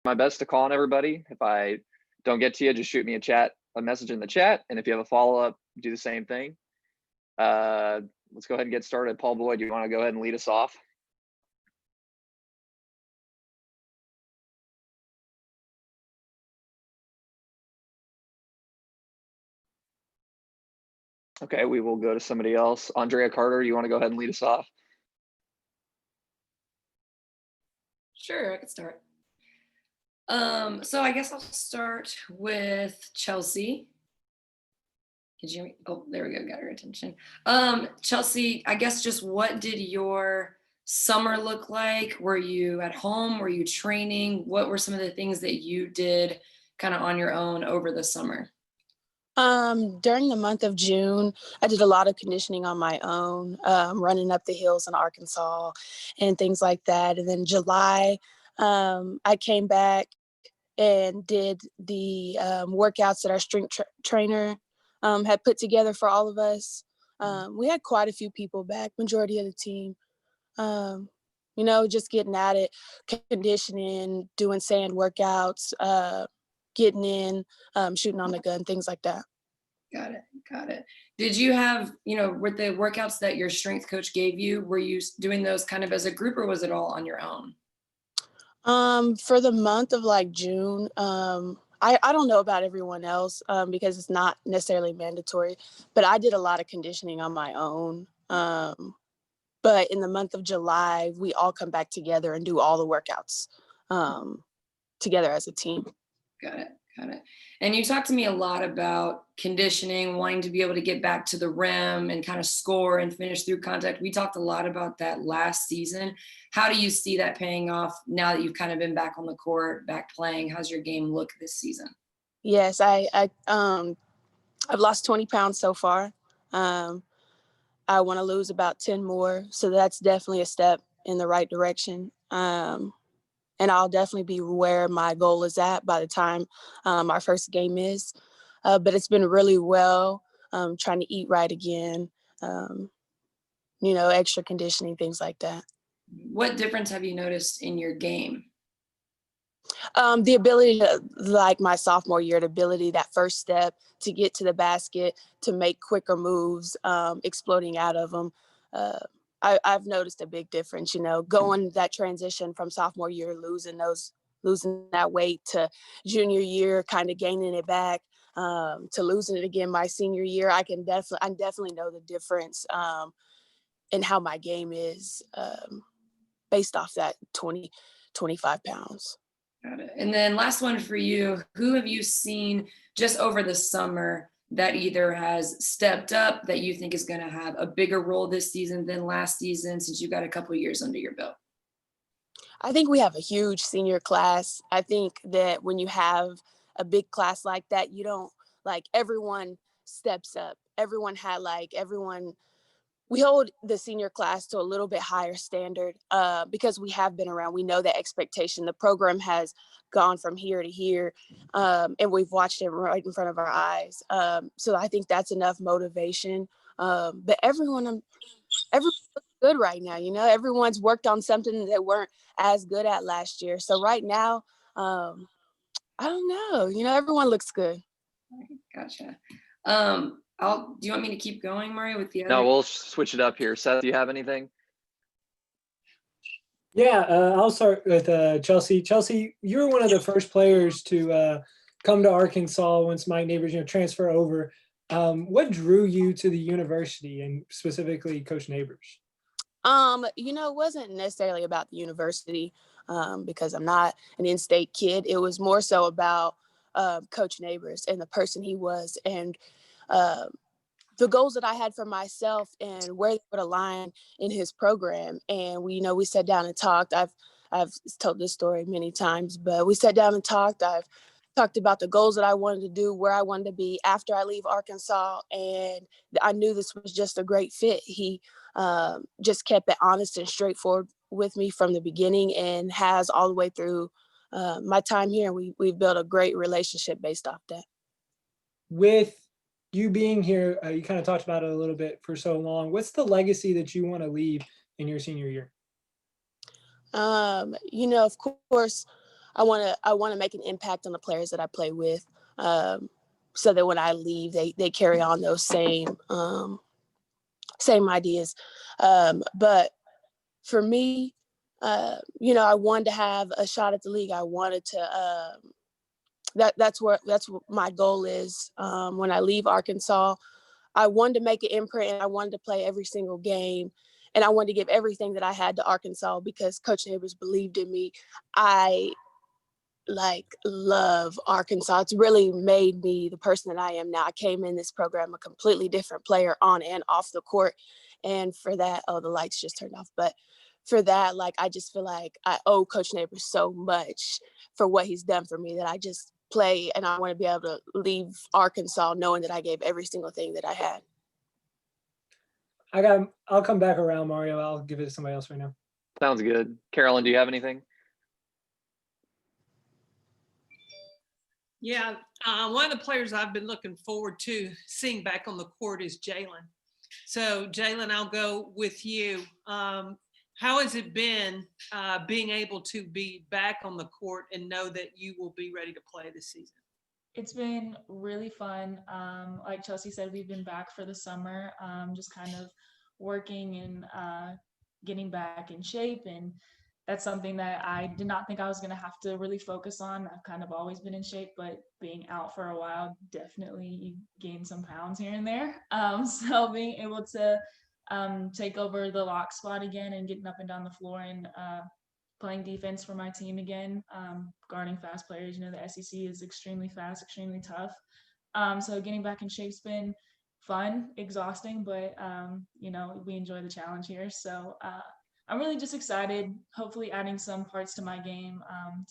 my best to call on everybody. If I don't get to you, just shoot me a message in the chat. And if you have a follow-up, do the same thing. Let's go ahead and get started. Paul Boyd, do you want to go ahead and lead us off? Okay, we will go to somebody else. Andrea Carter, you want to go ahead and lead us off? Sure, I could start. So I guess I'll start with Chelsea. Oh, there we go, got her attention. Chelsea, I guess just what did your summer look like? Were you at home? Were you training? What were some of the things that you did kind of on your own over the summer? During the month of June, I did a lot of conditioning on my own, running up the hills in Arkansas and things like that. And then July, I came back and did the workouts that our strength trainer had put together for all of us. We had quite a few people back, majority of the team. Just getting at it, conditioning, doing sand workouts, getting in, shooting on the gun, things like that. Got it. Did you have, with the workouts that your strength coach gave you, were you doing those kind of as a group or was it all on your own? For the month of June, I don't know about everyone else because it's not necessarily mandatory, but I did a lot of conditioning on my own. But in the month of July, we all come back together and do all the workouts together as a team. Got it. And you talked to me a lot about conditioning, wanting to be able to get back to the rim and kind of score and finish through contact. We talked a lot about that last season. How do you see that paying off now that you've kind of been back on the court, back playing? How's your game look this season? Yes, I've lost 20 pounds so far. I want to lose about 10 more. So that's definitely a step in the right direction. And I'll definitely be where my goal is at by the time our first game is. But it's been really well, trying to eat right again, extra conditioning, things like that. What difference have you noticed in your game? The ability to, like my sophomore year, the ability, that first step to get to the basket, to make quicker moves, exploding out of them. I've noticed a big difference, going that transition from sophomore year, losing that weight, to junior year, kind of gaining it back, to losing it again my senior year. I definitely know the difference in how my game is based off that 25 pounds. Got it. And then last one for you, who have you seen just over the summer that either has stepped up that you think is going to have a bigger role this season than last season, since you've got a couple of years under your belt? I think we have a huge senior class. I think that when you have a big class like that, you don't everyone steps up. We hold the senior class to a little bit higher standard because we have been around. We know the expectation. The program has gone from here to here, and we've watched it right in front of our eyes. So I think that's enough motivation. But everyone's good right now. Everyone's worked on something that weren't as good at last year. So right now, I don't know. Everyone looks good. Gotcha. Do you want me to keep going, Mario, with the other? No, we'll switch it up here. Seth, do you have anything? Yeah, I'll start with Chelsea. Chelsea, you were one of the first players to come to Arkansas once Mike Neighbors, transfer over. What drew you to the university, and specifically Coach Neighbors? It wasn't necessarily about the university because I'm not an in-state kid. It was more so about Coach Neighbors and the person he was, and the goals that I had for myself and where they would align in his program. And we sat down and talked. I've told this story many times, but we sat down and talked. I've talked about the goals that I wanted to do, where I wanted to be after I leave Arkansas. And I knew this was just a great fit. He just kept it honest and straightforward with me from the beginning, and has all the way through my time here. We've built a great relationship based off that. With you being here, you kind of talked about it a little bit for so long. What's the legacy that you want to leave in your senior year? Of course, I want to make an impact on the players that I play with, so that when I leave, they carry on those same ideas. But for me, I wanted to have a shot at the league. I wanted to. That's what my goal is. When I leave Arkansas, I wanted to make an imprint, and I wanted to play every single game, and I wanted to give everything that I had to Arkansas because Coach Neighbors believed in me. I love Arkansas. It's really made me the person that I am now. I came in this program a completely different player on and off the court, and for that, the lights just turned off. But for that, I just feel like I owe Coach Neighbors so much for what he's done for me that I just play, and I want to be able to leave Arkansas knowing that I gave every single thing that I had. I'll come back around, Mario. I'll give it to somebody else right now. Sounds good. Carolyn, do you have anything? Yeah, one of the players I've been looking forward to seeing back on the court is Jailyn. So Jailyn, I'll go with you. How has it been being able to be back on the court and know that you will be ready to play this season? It's been really fun. Like Chelsea said, we've been back for the summer, just kind of working and getting back in shape. And that's something that I did not think I was going to have to really focus on. I've kind of always been in shape, but being out for a while, definitely you gain some pounds here and there. So being able to take over the lock spot again and getting up and down the floor and playing defense for my team again, guarding fast players. The SEC is extremely fast, extremely tough. So getting back in shape's been fun, exhausting, but we enjoy the challenge here. So I'm really just excited, hopefully adding some parts to my game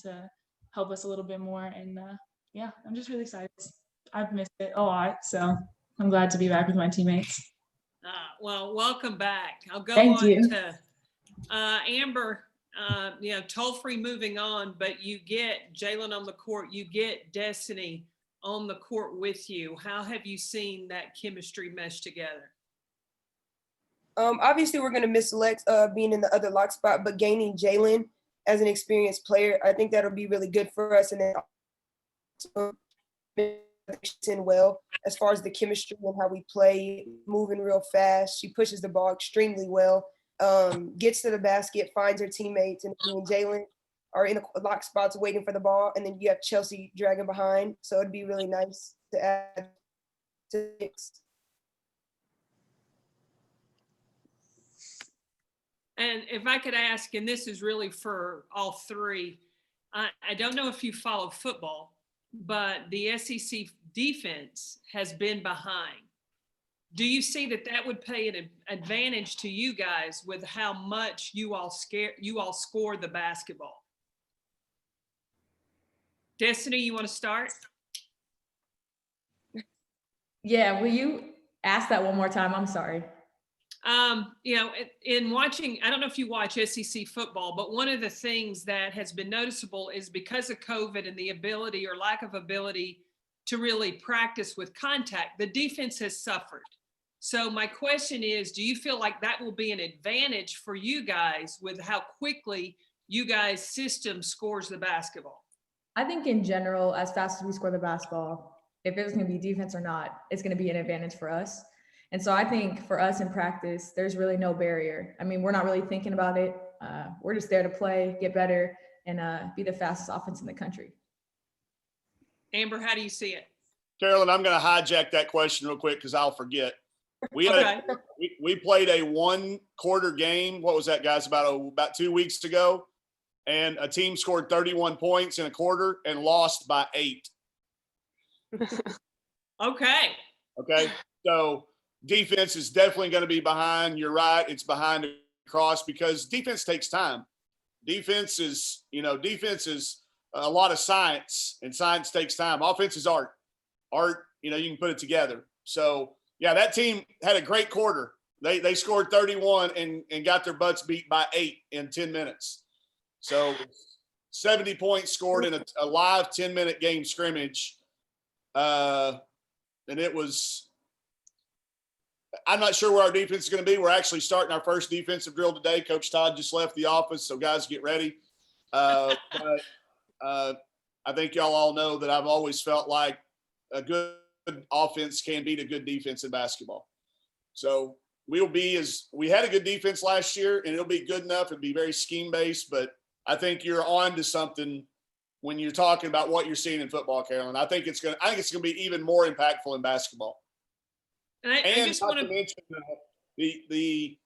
to help us a little bit more. And I'm just really excited. I've missed it a lot, so I'm glad to be back with my teammates. Well, welcome back. I'll go Thank on you. to Amber. Toll-free moving on, but you get Jailyn on the court, you get Destiny on the court with you. How have you seen that chemistry mesh together? Obviously, we're going to miss Lex being in the other lock spot, but gaining Jailyn as an experienced player, I think that'll be really good for us. And then in well as far as the chemistry and how we play, moving real fast. She pushes the ball extremely well. Gets to the basket, finds her teammates, and me and Jailyn are in the lock spots waiting for the ball, and then you have Chelsea dragging behind. So it'd be really nice to add to mix. And if I could ask, and this is really for all three, I don't know if you follow football, but the SEC defense has been behind. Do you see that would pay an advantage to you guys with how much you all score the basketball? Destiny, you want to start? Yeah, will you ask that one more time? I'm sorry. In watching, I don't know if you watch SEC football, but one of the things that has been noticeable is because of COVID and the ability or lack of ability to really practice with contact, the defense has suffered. So my question is, do you feel like that will be an advantage for you guys with how quickly you guys' system scores the basketball? I think in general, as fast as we score the basketball, if it was going to be defense or not, it's going to be an advantage for us. And so I think for us in practice, there's really no barrier. I mean, we're not really thinking about it. We're just there to play, get better, and be the fastest offense in the country. Amber, how do you see it? Carolyn, I'm going to hijack that question real quick because I'll forget. We played a one-quarter game. What was that, guys? About 2 weeks ago, and a team scored 31 points in a quarter and lost by 8. Okay. So defense is definitely going to be behind. You're right. It's behind across because defense takes time. Defense is a lot of science, and science takes time. Offense is art. You can put it together. So, yeah, that team had a great quarter. They scored 31 and got their butts beat by 8 in 10 minutes. So 70 points scored in a live 10-minute game scrimmage. And it was – I'm not sure where our defense is going to be. We're actually starting our first defensive drill today. Coach Todd just left the office, so guys get ready. But I think y'all all know that I've always felt like a good offense can beat a good defense in basketball. So we had a good defense last year, and it'll be good enough. It'll be very scheme based, but I think you're on to something when you're talking about what you're seeing in football, Carolyn. I think it's going to be even more impactful in basketball. And I just want to mention the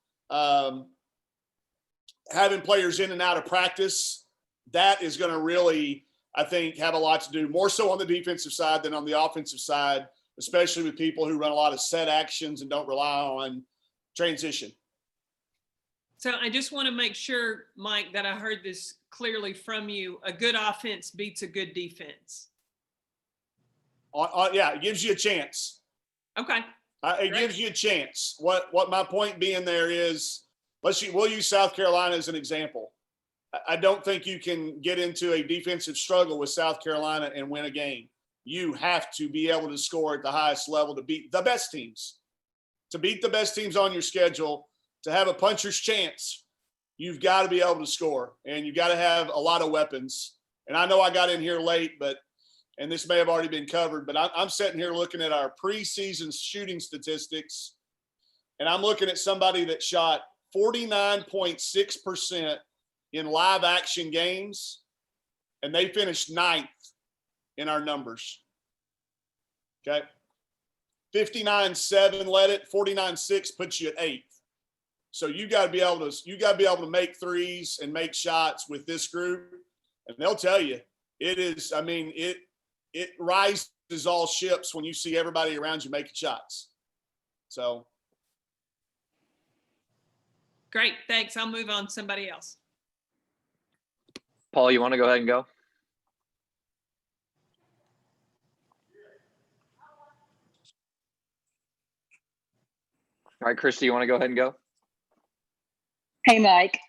having players in and out of practice. That is going to really, I think, have a lot to do, more so on the defensive side than on the offensive side, especially with people who run a lot of set actions and don't rely on transition. So I just want to make sure, Mike, that I heard this clearly from you. A good offense beats a good defense. Yeah, it gives you a chance. Okay. It gives you a chance. What my point being there is, we'll use South Carolina as an example. I don't think you can get into a defensive struggle with South Carolina and win a game. You have to be able to score at the highest level to beat the best teams. To beat the best teams on your schedule, to have a puncher's chance, you've got to be able to score, and you've got to have a lot of weapons. And I know I got in here late, and this may have already been covered, but I'm sitting here looking at our preseason shooting statistics, and I'm looking at somebody that shot 49.6% in live action games, and they finished 9th in our numbers. Okay. 59.7 led it, 49.6 puts you at 8th. So you got to be able to make threes and make shots with this group, and they'll tell you it is. I mean, it rises all ships when you see everybody around you making shots. So Great, thanks. I'll move on to somebody else. Paul, you want to go ahead and go? All right, Christy, you want to go ahead and go? Hey, Mike.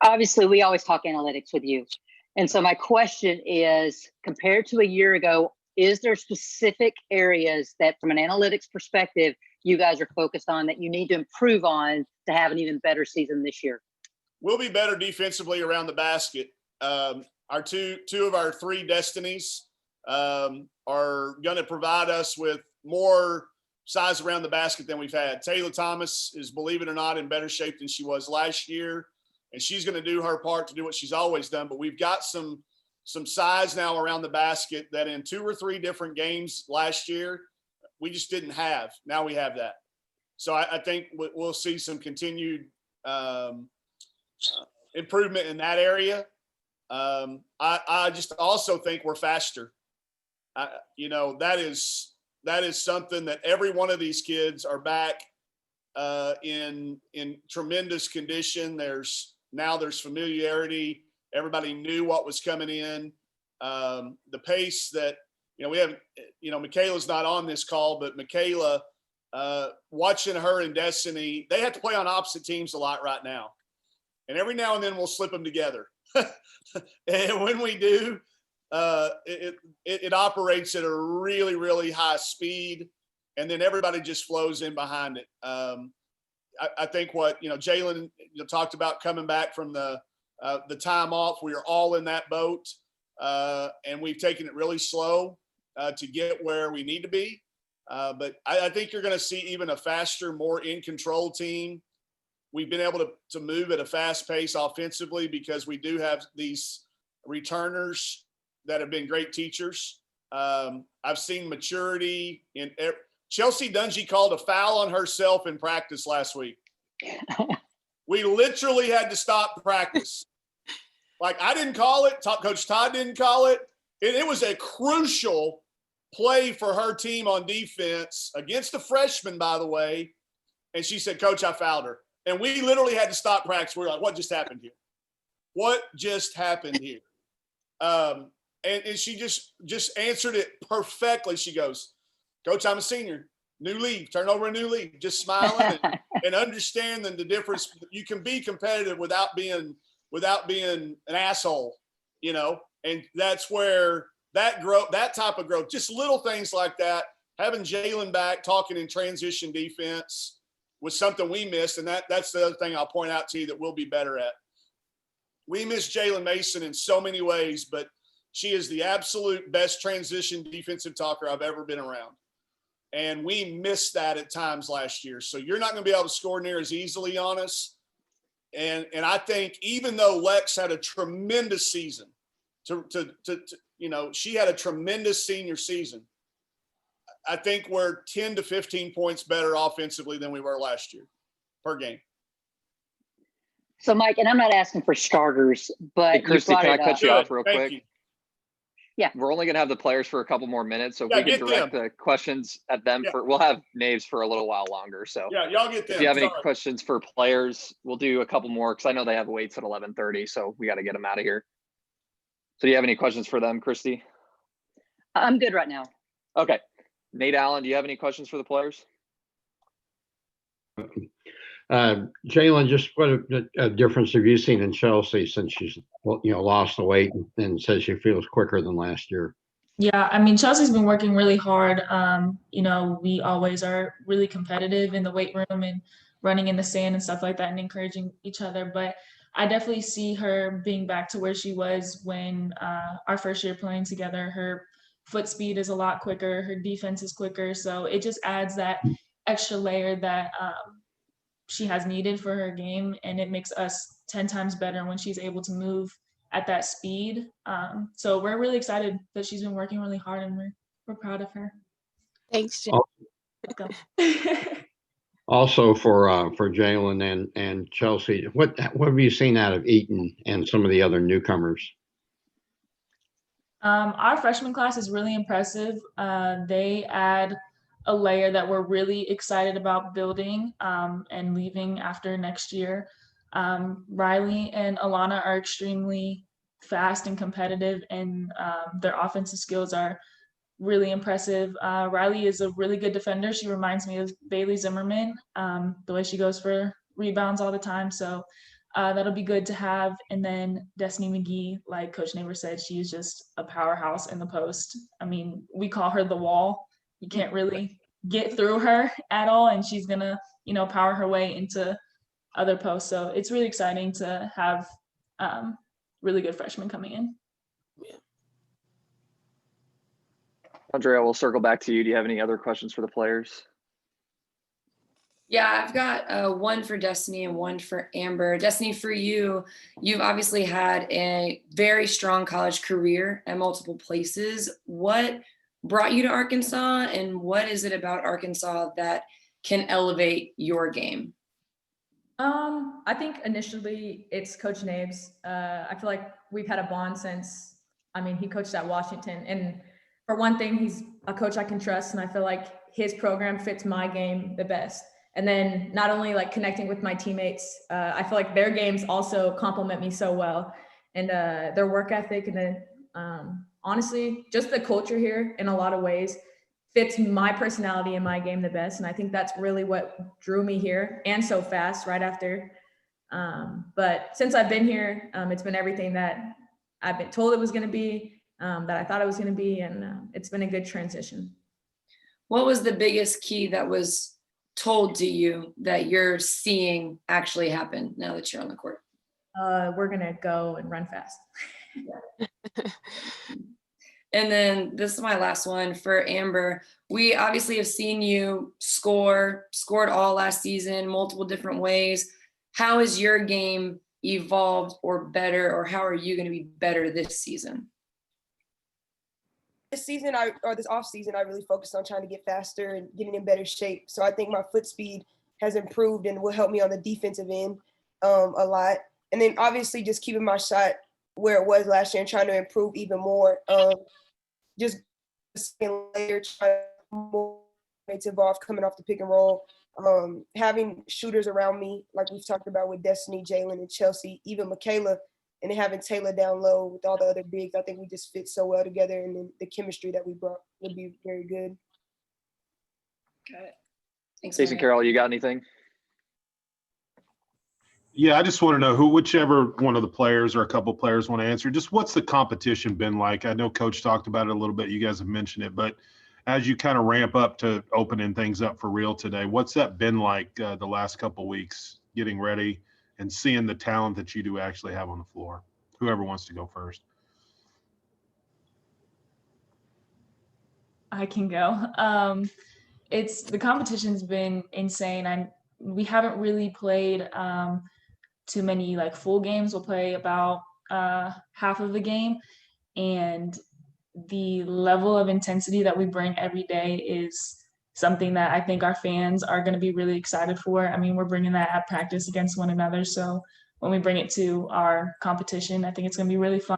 Obviously, we always talk analytics with you. And so my question is, compared to a year ago, is there specific areas that from an analytics perspective, you guys are focused on that you need to improve on to have an even better season this year? We'll be better defensively around the basket. Our two of our 3 destinies are going to provide us with more size around the basket than we've had. Taylor Thomas is, believe it or not, in better shape than she was last year, and she's going to do her part to do what she's always done. But we've got some size now around the basket that in 2 or 3 different games last year we just didn't have. Now we have that. So I think we'll see some continued improvement in that area. I just also think we're faster. That is something that every one of these kids are back in tremendous condition. There's familiarity. Everybody knew what was coming in. The pace that, we have, Michaela's not on this call, but Michaela, watching her and Destiny, they have to play on opposite teams a lot right now. And every now and then we'll slip them together. And when we do, it operates at a really, really high speed, and then everybody just flows in behind it. I think what Jailyn talked about coming back from the time off. We are all in that boat, and we've taken it really slow to get where we need to be. But I think you're going to see even a faster, more in control team. We've been able to move at a fast pace offensively because we do have these returners that have been great teachers. I've seen maturity in Chelsea Dungee called a foul on herself in practice last week. We literally had to stop practice. Like, I didn't call it. Coach Todd didn't call it. It was a crucial play for her team on defense against a freshman, by the way. And she said, "Coach, I fouled her." And we literally had to stop practice. We were like, what just happened here? What just happened here? And she just answered it perfectly. She goes, "Coach, I'm a senior. New leaf. Turn over a new leaf." Just smiling and understanding the difference. You can be competitive without being an asshole, And that's where that type of growth, just little things like that, having Jailyn back talking in transition defense was something we missed. And that's the other thing I'll point out to you that we'll be better at. we miss Jailyn Mason in so many ways, but she is the absolute best transition defensive talker I've ever been around. And we missed that at times last year. So you're not going to be able to score near as easily on us. And I think even though Lex had a tremendous season, she had a tremendous senior season. I think we're 10 to 15 points better offensively than we were last year per game. So, Mike, and I'm not asking for starters, but Hey, Christy, can I cut you off real Thank quick? you. Yeah. We're only going to have the players for a couple more minutes, so if Yeah, we can get direct them. the questions at them Yeah. we'll have Naves for a little while longer. So Yeah, y'all get them. if you have any Sorry. questions for players, we'll do a couple more because I know they have weights at 11:30, so we got to get them out of here. So do you have any questions for them, Christy? I'm good right now. Okay. Nate Allen, do you have any questions for the players? Jailyn, just what a difference have you seen in Chelsea since she's lost the weight and says she feels quicker than last year? Yeah, I mean, Chelsea's been working really hard. We always are really competitive in the weight room and running in the sand and stuff like that and encouraging each other. But I definitely see her being back to where she was when our first year playing together. Her foot speed is a lot quicker. Her defense is quicker. So it just adds that extra layer that she has needed for her game. And it makes us 10 times better when she's able to move at that speed. So we're really excited that she's been working really hard and we're proud of her. Thanks, Jen. Welcome. Also for Jailyn and Chelsea, what have you seen out of Eaton and some of the other newcomers? Our freshman class is really impressive. They add a layer that we're really excited about building and leaving after next year. Riley and Alana are extremely fast and competitive, and their offensive skills are really impressive. Riley is a really good defender. She reminds me of Bailey Zimmerman, the way she goes for rebounds all the time. So that'll be good to have. And then Destiny McGee, like Coach Neighbor said, she's just a powerhouse in the post. I mean, we call her the wall. You can't really get through her at all, and she's gonna, power her way into other posts. So it's really exciting to have really good freshmen coming in. Andrea, we'll circle back to you. Do you have any other questions for the players? Yeah, I've got one for Destiny and one for Amber. Destiny, for you, you've obviously had a very strong college career at multiple places. What brought you to Arkansas, and what is it about Arkansas that can elevate your game? I think initially it's Coach Nabes. I feel like we've had a bond since, he coached at Washington. And for one thing, he's a coach I can trust. And I feel like his program fits my game the best. And then not only like connecting with my teammates, I feel like their games also complement me so well. And their work ethic, and then honestly, just the culture here in a lot of ways fits my personality and my game the best. And I think that's really what drew me here, and so fast right after. But since I've been here, it's been everything that I've been told it was going to be, that I thought it was going to be. And it's been a good transition. What was the biggest key that was told to you that you're seeing actually happen now that you're on the court? We're going to go and run fast. And then this is my last one for Amber. We obviously have seen you scored all last season, multiple different ways. How has your game evolved or better, or how are you going to be better this season? This season, this off season, I really focused on trying to get faster and getting in better shape. So I think my foot speed has improved and will help me on the defensive end a lot. And then obviously just keeping my shot where it was last year and trying to improve even more. Just layer, trying more to evolve coming off the pick and roll. Having shooters around me, like we've talked about with Destiny, Jailyn, and Chelsea, even Michaela, and then having Taylor down low with all the other bigs. I think we just fit so well together, and then the chemistry that we brought would be very good. Got it. Thanks. Jason Carroll, you got anything? Yeah, I just want to know whichever one of the players or a couple of players want to answer, just what's the competition been like? I know Coach talked about it a little bit. You guys have mentioned it, but as you kind of ramp up to opening things up for real today, what's that been like the last couple of weeks getting ready? and seeing the talent that you do actually have on the floor? Whoever wants to go first. I can go. It's the competition's been insane. We haven't really played too many like full games. We'll play about half of the game, and the level of intensity that we bring every day is something that I think our fans are going to be really excited for. I mean, we're bringing that at practice against one another. So when we bring it to our competition, I think it's going to be really fun.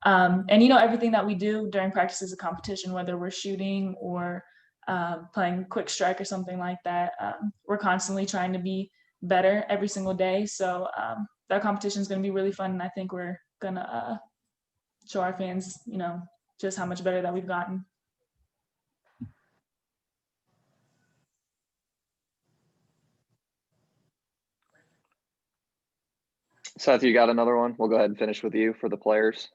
And, you know, everything that we do during practice is a competition, whether we're shooting or playing quick strike or something like that. We're constantly trying to be better every single day. So that competition is going to be really fun. And I think we're going to show our fans, you know, just how much better that we've gotten. Seth, you got another one? We'll go ahead and finish with you for the players.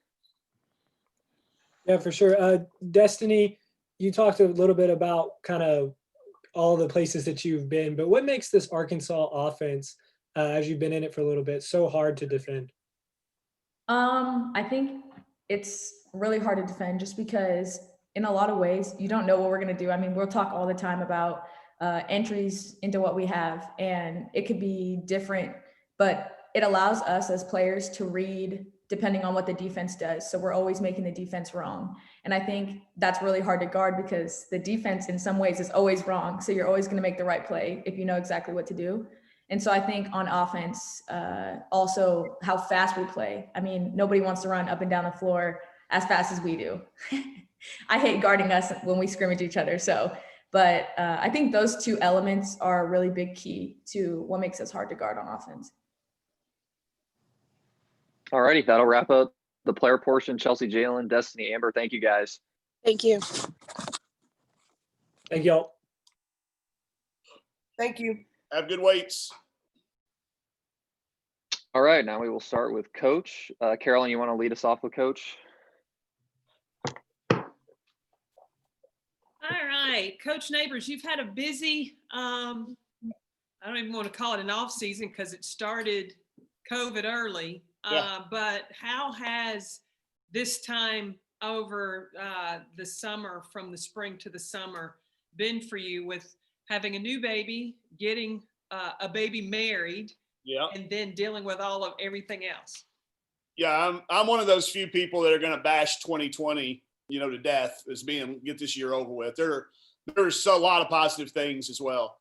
Yeah, for sure. Destiny, you talked a little bit about kind of all the places that you've been, but what makes this Arkansas offense, as you've been in it for a little bit, so hard to defend? I think it's really hard to defend just because in a lot of ways, you don't know what we're going to do. I mean, we'll talk all the time about entries into what we have, and it could be different, but it allows us as players to read depending on what the defense does. So we're always making the defense wrong. And I think that's really hard to guard because the defense in some ways is always wrong. So you're always going to make the right play if you know exactly what to do. And so I think on offense, also how fast we play. I mean, nobody wants to run up and down the floor as fast as we do. I hate guarding us when we scrimmage each other. But I think those two elements are a really big key to what makes us hard to guard on offense. All righty, that'll wrap up the player portion. Chelsea, Jailyn, Destiny, Amber, thank you guys. Thank you. Thank y'all. Thank you. Have good weights. All right, now we will start with Coach. Carolyn, you want to lead us off with Coach? All right, Coach Neighbors, you've had a busy, I don't even want to call it an off season because it started COVID early. Yeah. But how has this time over the summer, from the spring to the summer, been for you with having a new baby, getting a baby married, Yeah. and then dealing with all of everything else? Yeah, I'm one of those few people that are going to bash 2020, to death as being get this year over with. There's a lot of positive things as well.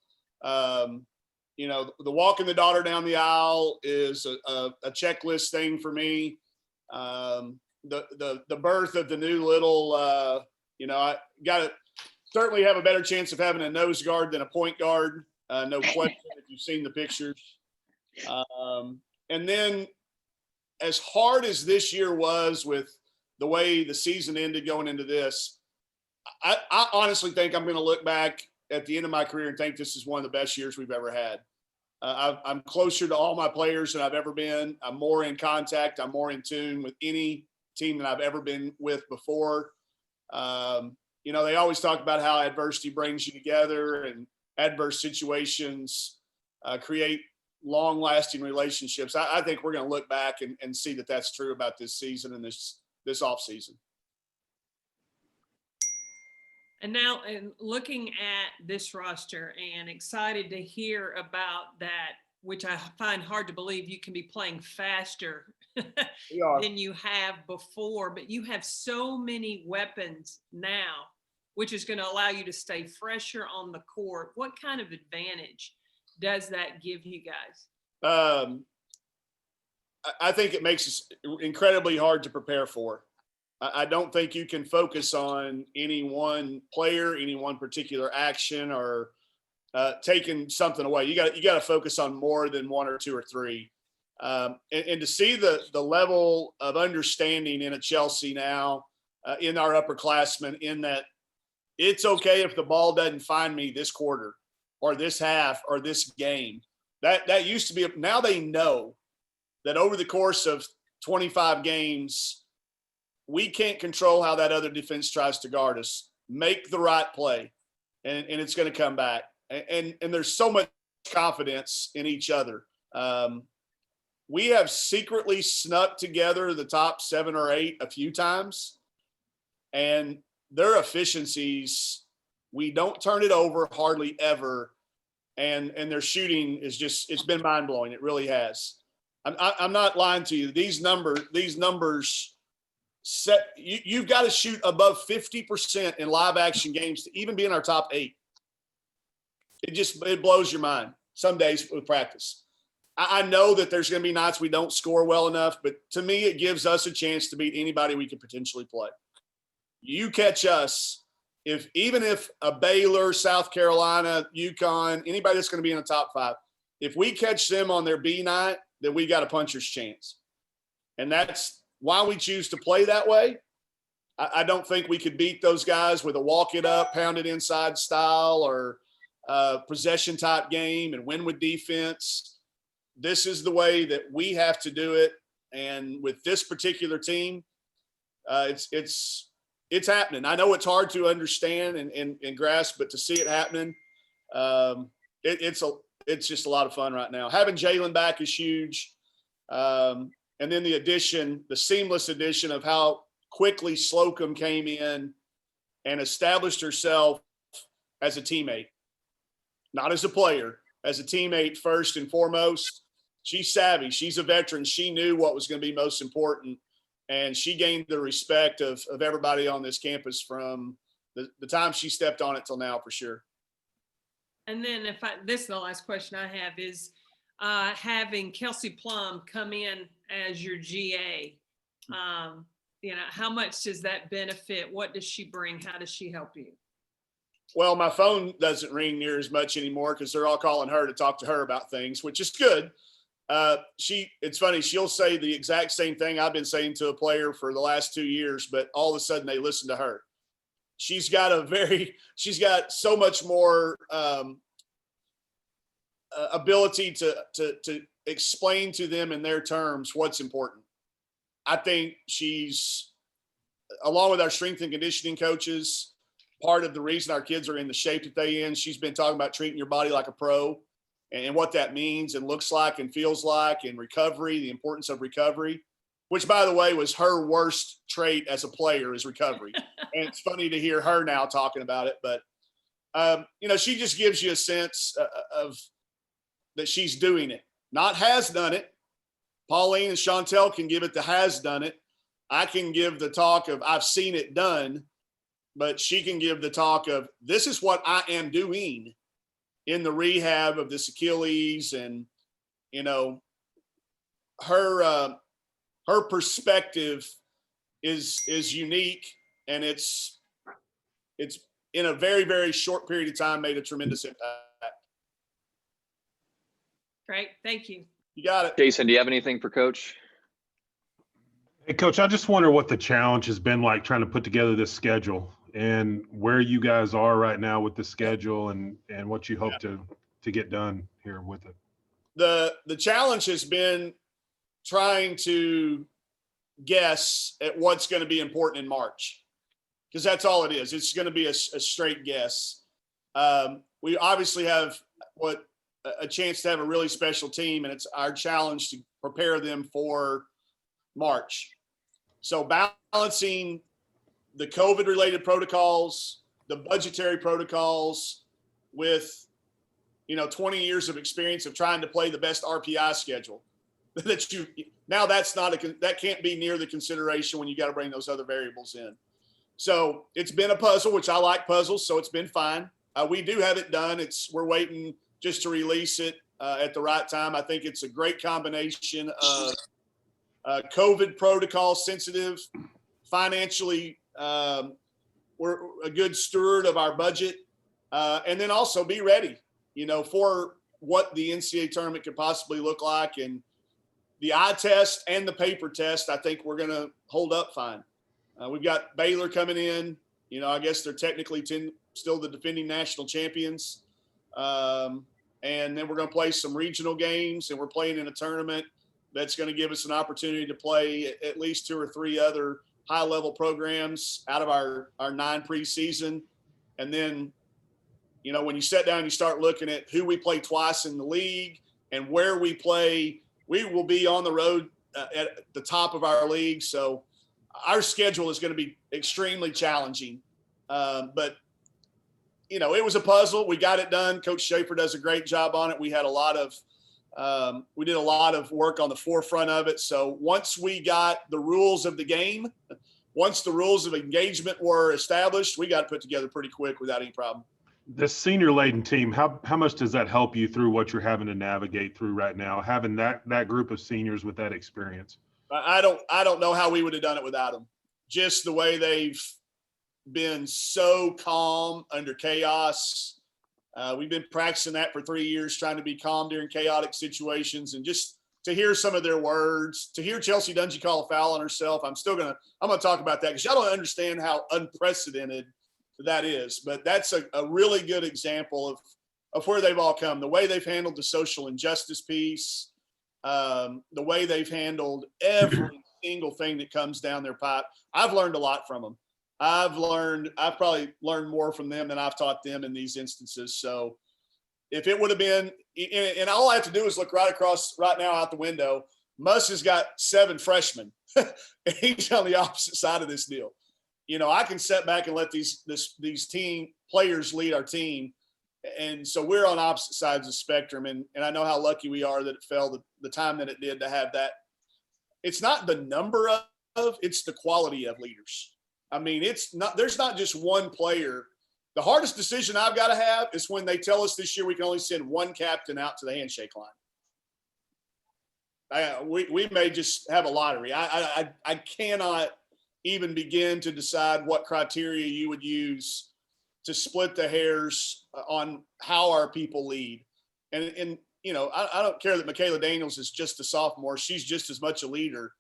The walking the daughter down the aisle is a checklist thing for me. The birth of the new little, I got to certainly have a better chance of having a nose guard than a point guard. No question if you've seen the pictures. And then as hard as this year was with the way the season ended going into this, I honestly think I'm going to look back at the end of my career and think this is one of the best years we've ever had. I'm closer to all my players than I've ever been. I'm more in contact. I'm more in tune with any team than I've ever been with before. They always talk about how adversity brings you together and adverse situations create long-lasting relationships. I think we're going to look back and see that that's true about this season and this off season. And now, and looking at this roster and excited to hear about that, which I find hard to believe you can be playing faster than you have before, but you have so many weapons now, which is going to allow you to stay fresher on the court. What kind of advantage does that give you guys? I think it makes it incredibly hard to prepare for. I don't think you can focus on any one player, any one particular action, or taking something away. You got to focus on more than one or two or three. And to see the level of understanding in a Chelsea now, in our upperclassmen, in that it's okay if the ball doesn't find me this quarter or this half or this game. That used to be. Now they know that over the course of 25 games, we can't control how that other defense tries to guard us. Make the right play, and it's going to come back. And there's so much confidence in each other. we have secretly snuck together the top 7 or 8 a few times, and their efficiencies, we don't turn it over hardly ever. And their shooting is just, it's been mind blowing. It really has. I'm not lying to you. These numbers set, you've got to shoot above 50% in live action games to even be in our top 8. It blows your mind some days with practice. I know that there's going to be nights we don't score well enough, but to me, it gives us a chance to beat anybody we could potentially play. You catch us, even if a Baylor, South Carolina, UConn, anybody that's going to be in the top 5, if we catch them on their B night, then we got a puncher's chance. And that's why we choose to play that way. I don't think we could beat those guys with a walk it up, pound it inside style or possession type game and win with defense. This is the way that we have to do it. And with this particular team, it's happening. I know it's hard to understand and grasp, but to see it happening, it's just a lot of fun right now. Having Jailyn back is huge. And then the seamless addition of how quickly Slocum came in and established herself as a teammate, not as a player, as a teammate first and foremost. She's savvy. She's a veteran. She knew what was going to be most important. And she gained the respect of everybody on this campus from the time she stepped on it till now, for sure. And then this is the last question I have is having Kelsey Plum come in as your GA. How much does that benefit? What does she bring? How does she help you? Well, my phone doesn't ring near as much anymore because they're all calling her to talk to her about things, which is good. It's funny. She'll say the exact same thing I've been saying to a player for the last 2 years, but all of a sudden they listen to her. She's got so much more ability to explain to them in their terms what's important. I think she's, along with our strength and conditioning coaches, part of the reason our kids are in the shape that they're in. She's been talking about treating your body like a pro and what that means and looks like and feels like, and recovery, the importance of recovery, which, by the way, was her worst trait as a player, is recovery. And it's funny to hear her now talking about it. But, she just gives you a sense of that she's doing it, not has done it. Pauline and Chantel can give it the has done it. I can give the talk of I've seen it done, but she can give the talk of this is what I am doing in the rehab of this Achilles. And, her perspective is unique, and it's in a very, very short period of time made a tremendous impact. Great. Thank you. You got it. Jason, do you have anything for Coach? Hey, Coach, I just wonder what the challenge has been like trying to put together this schedule and where you guys are right now with the schedule and what you hope to get done here with it. The challenge has been trying to guess at what's going to be important in March, because that's all it is. It's going to be a straight guess. We obviously have a chance to have a really special team, and it's our challenge to prepare them for March. So balancing the COVID related protocols, the budgetary protocols with, 20 years of experience of trying to play the best RPI schedule that can't be near the consideration when you got to bring those other variables in. So it's been a puzzle, which I like puzzles. So it's been fine. We do have it done. We're waiting just to release it at the right time. I think it's a great combination of COVID protocol sensitive, financially, we're a good steward of our budget, and then also be ready, for what the NCAA tournament could possibly look like. And the eye test and the paper test, I think we're going to hold up fine. We've got Baylor coming in. I guess they're technically still the defending national champions. And then we're going to play some regional games, and we're playing in a tournament that's going to give us an opportunity to play at least 2 or 3 other high-level programs out of our 9 preseason. And then, when you sit down and you start looking at who we play twice in the league and where we play we will be on the road at the top of our league. So our schedule is going to be extremely challenging. But, you know, it was a puzzle. We got it done. Coach Schaefer does a great job on it. We had we did a lot of work on the forefront of it. So once we got the rules of the game, once the rules of engagement were established, we got it put together pretty quick without any problem. This senior-laden team, how much does that help you through what you're having to navigate through right now, having that group of seniors with that experience? I don't know how we would have done it without them. Just the way they've been so calm under chaos. We've been practicing that for 3 years, trying to be calm during chaotic situations, and just to hear some of their words, to hear Chelsea Dungee call a foul on herself. I'm gonna talk about that because y'all don't understand how unprecedented that is. But that's a really good example of where they've all come. The way they've handled the social injustice piece, the way they've handled every single thing that comes down their pipe. I've learned a lot from them. I've probably learned more from them than I've taught them in these instances. So if it would have been, and all I have to do is look right now out the window, Muss has got 7 freshmen. And he's on the opposite side of this deal. You know, I can sit back and let these team players lead our team. And so we're on opposite sides of the spectrum. And I know how lucky we are that it fell the time that it did to have that. It's not the number of, it's the quality of leaders. I mean, there's not just one player. The hardest decision I've got to have is when they tell us this year we can only send one captain out to the handshake line. We may just have a lottery. I cannot even begin to decide what criteria you would use to split the hairs on how our people lead. And you know, I don't care that Michaela Daniels is just a sophomore. She's just as much a leader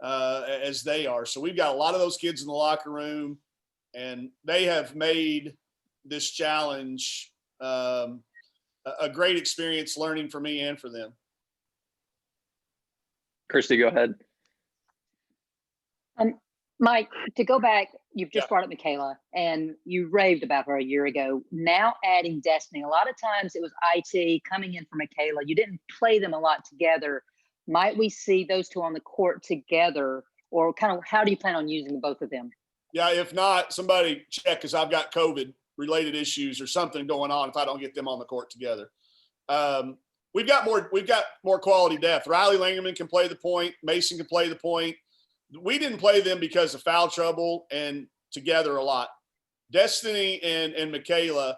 as they are. So we've got a lot of those kids in the locker room, and they have made this challenge a great experience learning for me and for them. Christy, go ahead. Mike, to go back, you've just brought up Michaela, and you raved about her a year ago. Now adding Destiny, a lot of times it was IT coming in for Michaela. You didn't play them a lot together. Might we see those two on the court together, or kind of how do you plan on using both of them? Yeah, if not, somebody check, because I've got COVID-related issues or something going on if I don't get them on the court together. We've got more quality depth. Riley Langerman can play the point. Mason can play the point. We didn't play them because of foul trouble and together a lot. Destiny and Michaela,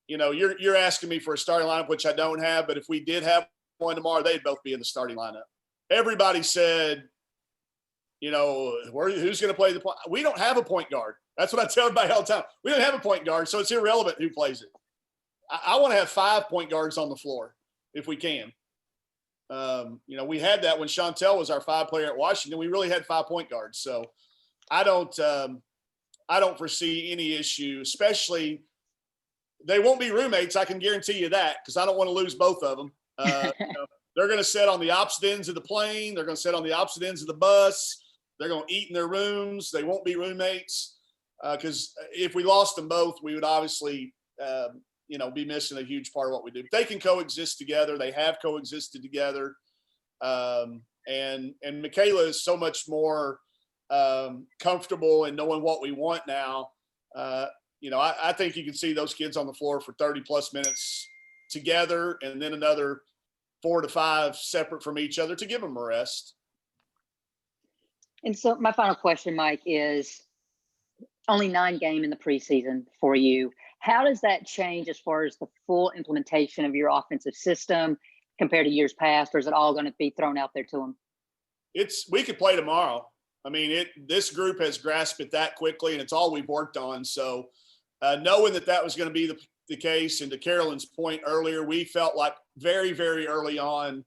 you know, you're asking me for a starting lineup, which I don't have, but if we did have one tomorrow, they'd both be in the starting lineup. Everybody said, you know, who's going to play the point? We don't have a point guard. That's what I tell everybody all the time. We don't have a point guard, so it's irrelevant who plays it. I want to have 5 point guards on the floor if we can. You know, we had that when Chantel was our 5-player at Washington. We really had 5 point guards. So I don't foresee any issue, especially they won't be roommates. I can guarantee you that, because I don't want to lose both of them. You know, they're going to sit on the opposite ends of the plane. They're going to sit on the opposite ends of the bus. They're going to eat in their rooms. They won't be roommates, because if we lost them both, we would obviously, you know, be missing a huge part of what we do. They can coexist together. They have coexisted together. And Michaela is so much more comfortable in knowing what we want now. You know, I think you can see those kids on the floor for 30 plus minutes together, and then another 4 to 5 separate from each other to give them a rest. And so my final question, Mike, is only 9 games in the preseason for you. How does that change as far as the full implementation of your offensive system compared to years past, or is it all going to be thrown out there to them? We could play tomorrow. I mean, this group has grasped it that quickly, and it's all we've worked on. So knowing that was going to be the case, and to Carolyn's point earlier, we felt like very, very early on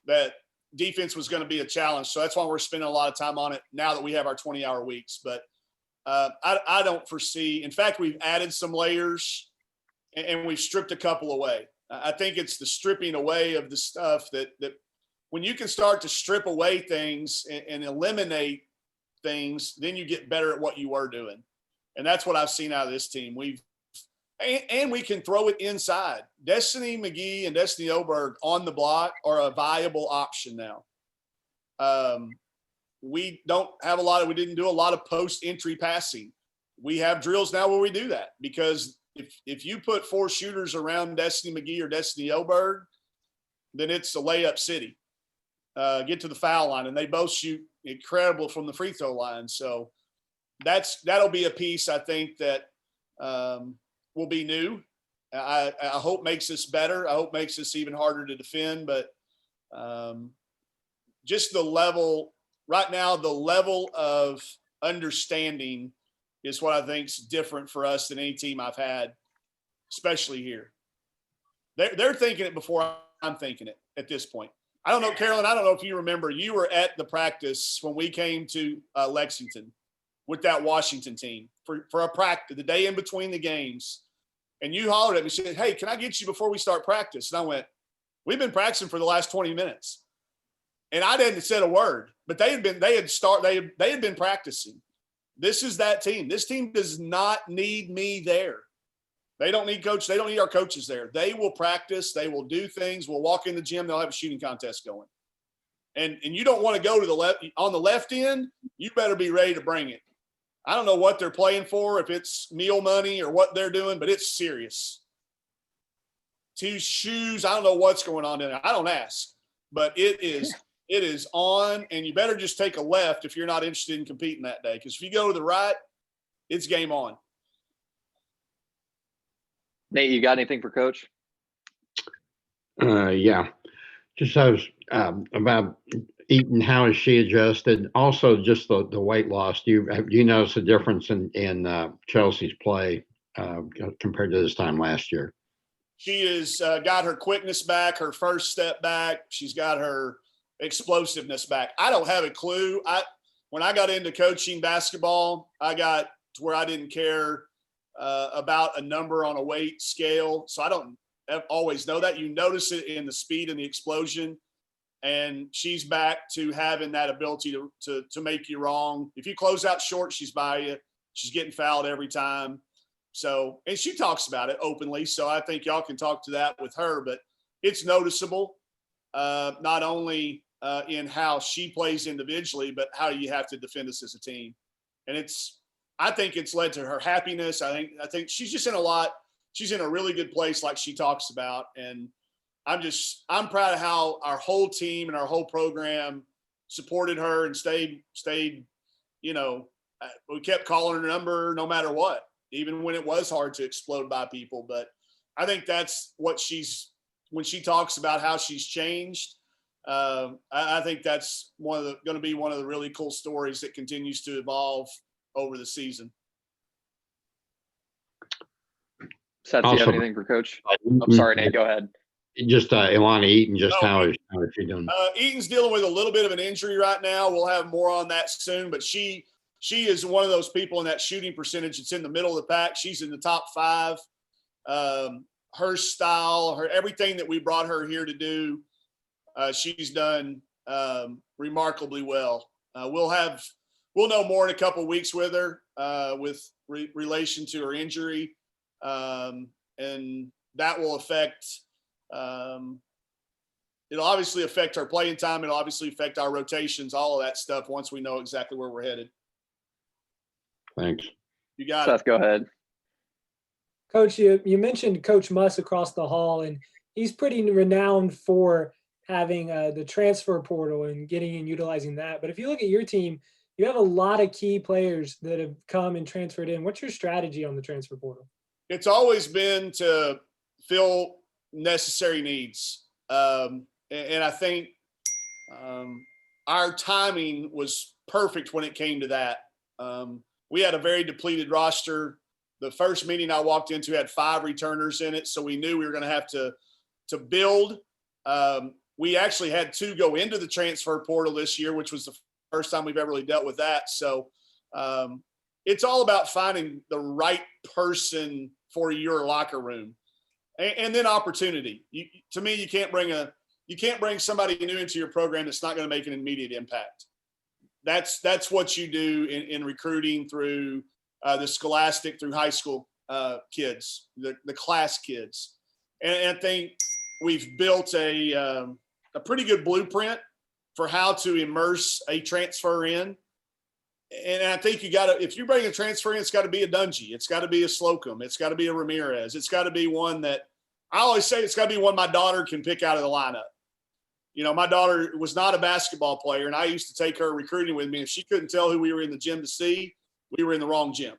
that defense was going to be a challenge. So that's why we're spending a lot of time on it now that we have our 20-hour weeks. But I don't foresee – in fact, we've added some layers, and we've stripped a couple away. I think it's the stripping away of the stuff that when you can start to strip away things and eliminate things, then you get better at what you were doing. And that's what I've seen out of this team. And we can throw it inside. Destiny McGee and Destiny Oberg on the block are a viable option now. We didn't do a lot of post-entry passing. We have drills now where we do that, because if you put 4 shooters around Destiny McGee or Destiny Oberg, then it's a layup city. Get to the foul line, and they both shoot incredible from the free throw line. So that'll be a piece, I think, that will be new. I hope makes us better. I hope makes us even harder to defend. But just the level right now, the level of understanding is what I think is different for us than any team I've had, especially here. They're thinking it before I'm thinking it at this point. I don't know, Carolyn, I don't know if you remember, you were at the practice when we came to Lexington with that Washington team for a practice, the day in between the games. And you hollered at me and said, "Hey, can I get you before we start practice?" And I went, "We've been practicing for the last 20 minutes. And I didn't say a word, but they had been practicing. This is that team. This team does not need me there. They don't need coach. They don't need our coaches there. They will practice. They will do things. We'll walk in the gym. They'll have a shooting contest going. And you don't want to go to the left on the left end. You better be ready to bring it. I don't know what they're playing for, if it's meal money or what they're doing, but it's serious. 2 shoes. I don't know what's going on in there. I don't ask, but it is on, and you better just take a left if you're not interested in competing that day. Because if you go to the right, it's game on. Nate, you got anything for Coach? Yeah. Just about Eaton, how has she adjusted? Also, just the weight loss. Do you notice a difference in Chelsea's play compared to this time last year? She has got her quickness back, her first step back. She's got her explosiveness back. I don't have a clue. When I got into coaching basketball, I got to where I didn't care about a number on a weight scale. So I don't always know that. You notice it in the speed and the explosion. And she's back to having that ability to make you wrong. If you close out short, she's by you. She's getting fouled every time. So, and she talks about it openly. So I think y'all can talk to that with her, but it's noticeable, not only in how she plays individually, but how you have to defend us as a team. And I think it's led to her happiness. I think she's just she's in a really good place, like she talks about. And I'm proud of how our whole team and our whole program supported her and stayed, we kept calling her number no matter what, even when it was hard to explode by people. But I think that's what when she talks about how she's changed, I think that's going to be one of the really cool stories that continues to evolve over the season. Seth, do you have anything for Coach? I'm sorry, Nate, go ahead. Just Ilana Eaton, how is she doing? Eaton's dealing with a little bit of an injury right now. We'll have more on that soon, but she is one of those people in that shooting percentage. It's in the middle of the pack. She's in the top 5. Her style, everything that we brought her here to do, she's done remarkably well. We'll know more in a couple of weeks with her with relation to her injury, and that will affect. It'll obviously affect her playing time. It'll obviously affect our rotations, all of that stuff once we know exactly where we're headed. Thanks. You got Seth, go ahead. Coach, you mentioned Coach Muss across the hall, and he's pretty renowned for having the transfer portal and getting and utilizing that. But if you look at your team, you have a lot of key players that have come and transferred in. What's your strategy on the transfer portal? It's always been to fill necessary needs. And I think our timing was perfect when it came to that. We had a very depleted roster. The first meeting I walked into had 5 returners in it, so we knew we were going to have to build. We actually had 2 go into the transfer portal this year, which was the first time we've ever really dealt with that. So it's all about finding the right person for your locker room. And then opportunity. To me, you can't bring somebody new into your program that's not going to make an immediate impact. That's what you do in recruiting through the scholastic, through high school. kids, the class kids. And I think we've built a pretty good blueprint for how to immerse a transfer in. And I think if you bring a transfer in, it's got to be a Dungee. It's got to be a Slocum. It's got to be a Ramirez. It's got to be one that I always say it's got to be one my daughter can pick out of the lineup. You know, my daughter was not a basketball player, and I used to take her recruiting with me. If she couldn't tell who we were in the gym to see, we were in the wrong gym.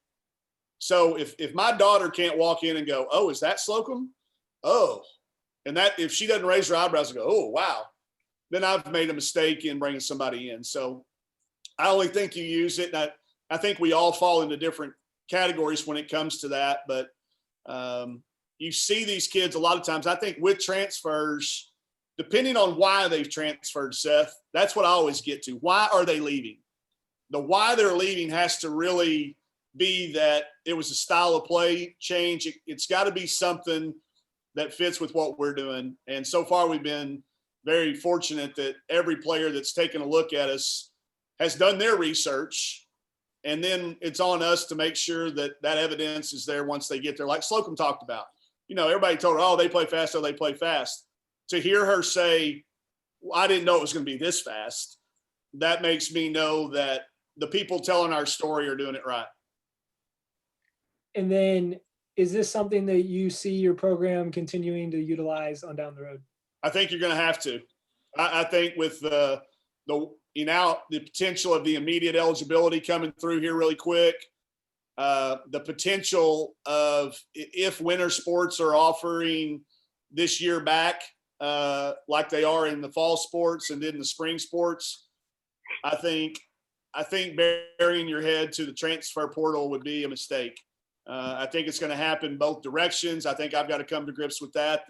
So if my daughter can't walk in and go, oh, is that Slocum? Oh, and that if she doesn't raise her eyebrows and go, oh, wow, then I've made a mistake in bringing somebody in. So I only think you use it. And I think we all fall into different categories when it comes to that. But you see these kids a lot of times, I think with transfers, depending on why they've transferred, Seth, that's what I always get to. Why are they leaving? The why they're leaving has to really be that it was a style of play change. It's got to be something that fits with what we're doing. And so far we've been very fortunate that every player that's taken a look at us has done their research. And then it's on us to make sure that that evidence is there once they get there. Like Slocum talked about, you know, everybody told her, oh, they play fast. Oh, they play fast. To hear her say, well, I didn't know it was going to be this fast. That makes me know that the people telling our story are doing it right. And then is this something that you see your program continuing to utilize on down the road? I think you're going to have to. I think with the potential of the immediate eligibility coming through here really quick, the potential of if winter sports are offering this year back like they are in the fall sports and in the spring sports, I think burying your head to the transfer portal would be a mistake. I think it's going to happen both directions. I think I've got to come to grips with that